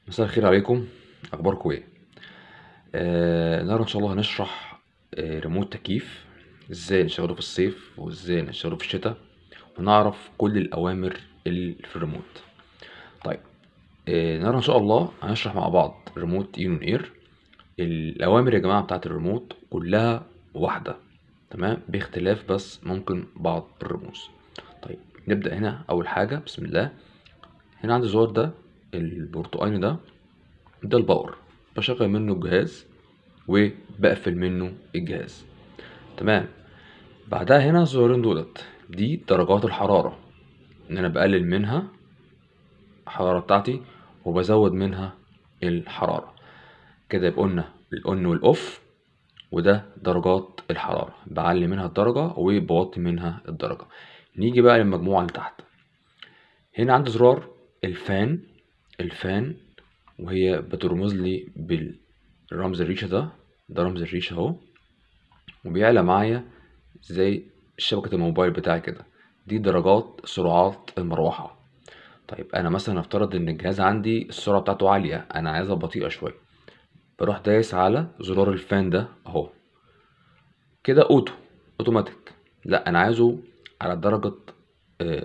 مساء الخير عليكم. اخباركم ايه؟ النهارده ان شاء الله هنشرح ريموت تكييف، ازاي نشغله في الصيف وازاي نشغله في الشتاء، ونعرف كل الاوامر اللي في الريموت. طيب، النهارده ان شاء الله هنشرح مع بعض ريموت يونون اير. الاوامر يا جماعه بتاعت الريموت كلها واحده، تمام، باختلاف بس ممكن بعض الرموز. طيب، نبدا هنا. اول حاجه بسم الله. هنا عندي الزرار ده البرتقاني ده الباور، بشغل منه الجهاز وبقفل منه الجهاز، تمام. بعدها هنا الزرارين دي درجات الحرارة، ان انا بقلل منها الحرارة بتاعتي وبزود منها الحرارة. كده يبقى قلنا الاون والاوف، وده درجات الحرارة، بعلي منها الدرجة وبوطي منها الدرجة. نيجي بقى للمجموعة اللي تحت. هنا عندي زرار الفان وهي بترمز لي بالرمز الريشة ده رمز الريشة اهو، وبيعلى معايا زي شبكة الموبايل بتاعي كده. دي درجات سرعات المروحة. طيب أنا مثلا أفترض إن الجهاز عندي السرعة بتاعته عالية، أنا عايزها بطيئة شوية، بروح دايس على زرار الفان ده أهو، كده أوتوماتيك. لأ، أنا عايزه على درجة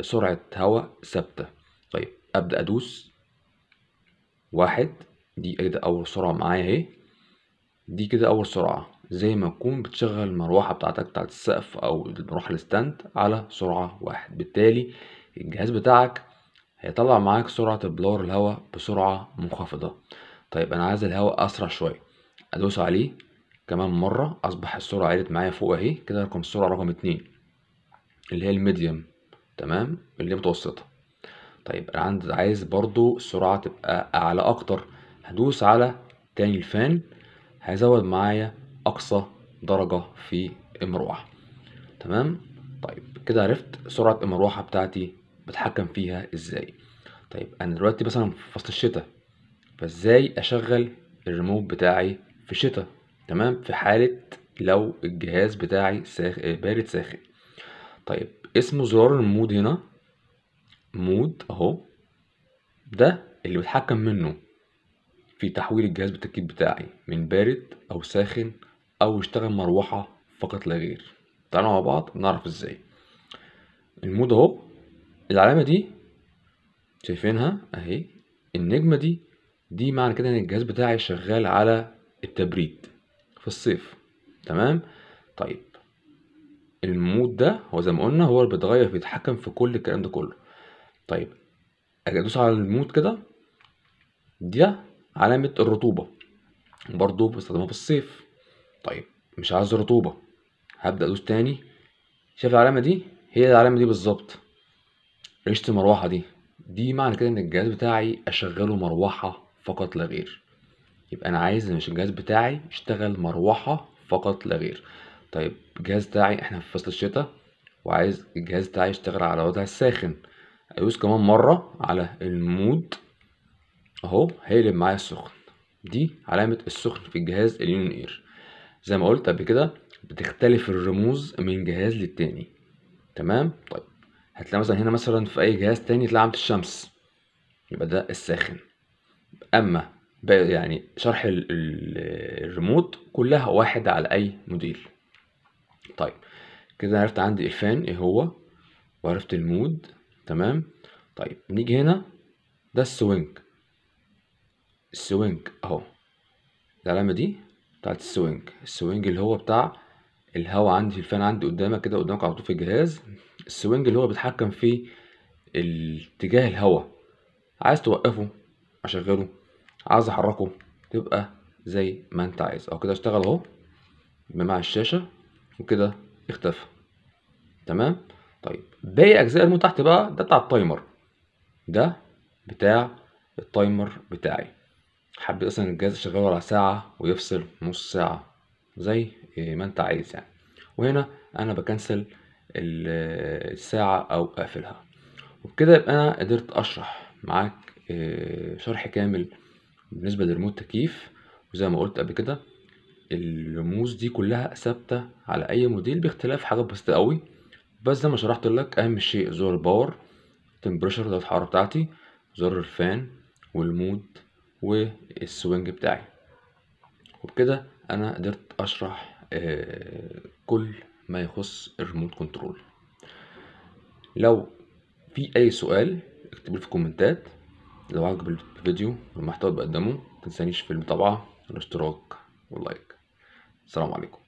سرعة هواء ثابتة. طيب أبدأ أدوس 1، دي كده أول سرعة معايا أهي. دي كده أول سرعة، زي ما تكون بتشغل المروحة بتاعتك بتاعت السقف أو المروحة الستاند على سرعة 1. بالتالي الجهاز بتاعك هيطلع معاك سرعة البلور الهواء بسرعة منخفضة. طيب أنا عايز الهواء أسرع شوية، أدوس عليه كمان مرة، أصبح السرعة علت معايا فوق أهي. كده رقم السرعة رقم 2 اللي هي الميديوم، تمام، اللي هي متوسطة. طيب أنا عايز برضو السرعة تبقى أعلى أكتر، هدوس على تاني الفان، هيزود معايا أقصى درجة في المروحة، تمام. طيب كده عرفت سرعة المروحة بتاعتي بتحكم فيها ازاي. طيب أنا دلوقتي مثلا في فصل الشتاء، فازاي أشغل الريموت بتاعي في الشتاء؟ تمام، في حالة لو الجهاز بتاعي بارد ساخن. طيب اسمه زرار المود هنا، مود اهو، ده اللي بتحكم منه في تحويل الجهاز بالتركيب بتاعي من بارد او ساخن او يشتغل مروحة فقط لا غير. تعالوا مع بعض نعرف ازاي. المود اهو، العلامة دي شايفينها اهي، النجمة دي معنى كده ان الجهاز بتاعي شغال على التبريد في الصيف، تمام. طيب المود ده هو زي ما قلنا هو اللي بيتغير بيتحكم في كل الكلام ده كله. طيب اجي ادوس على المود كده، دي علامة الرطوبة، برضو بستخدمها في الصيف. طيب مش عايز رطوبة، هبدأ ادوس تاني. شايف العلامة دي؟ هي العلامة دي بالظبط، ريشة المروحة دي معنى كده ان الجهاز بتاعي اشغله مروحة فقط لا غير. يبقى انا عايز مش الجهاز بتاعي يشتغل مروحة فقط لا غير. طيب الجهاز بتاعي احنا في فصل الشتاء وعايز الجهاز بتاعي يشتغل على وضع الساخن، ادوس كمان مرة على المود اهو، هيقلب معايا السخن. دي علامة السخن في الجهاز اليونين اير. زي ما قلت قبل كده بتختلف الرموز من جهاز للتاني، تمام. طيب هتلاقي مثلا هنا مثلا في اي جهاز تاني تلاقي علامة الشمس، يبقى ده الساخن. اما بقى يعني شرح الريموت كلها واحد على اي موديل. طيب كده عرفت عندي الفان ايه هو، وعرفت المود، تمام. طيب نيجي هنا، ده السوينج اهو، العلامة دي بتاعت السوينج اللي هو بتاع الهوا. عندي في الفان عندي قدامك كده، قدامك على طول في الجهاز السوينج اللي هو بيتحكم في اتجاه الهوا. عايز توقفه اشغله، عايز احركه تبقى زي ما انت عايز. او كده اشتغل اهو مع الشاشة وكده اختفى، تمام. طيب باقي اجزاء المو تحت بقى ده بتاع التايمر، ده بتاع التايمر بتاعي. حبيت اصلا الجهاز شغال على ساعة ويفصل نص ساعة زي ما انت عايز يعني. وهنا انا بكنسل الساعة او اقفلها. وبكده يبقى انا قدرت اشرح معاك شرح كامل بالنسبة لريموت تكييف. وزي ما قلت قبل كده الرموز دي كلها ثابتة على اي موديل باختلاف حاجات بسيطة قوي. بس زي ما شرحت لك اهم شيء زر الباور، تمبريشر درجة الحرارة بتاعتي، زر الفان، والمود، والسوينج بتاعي. وبكده انا قدرت اشرح كل ما يخص الريموت كنترول. لو في اي سؤال اكتبوا في الكومنتات. لو عجب الفيديو والمحتوى اللي بقدمه متنسانيش في المتابعة والاشتراك واللايك. السلام عليكم.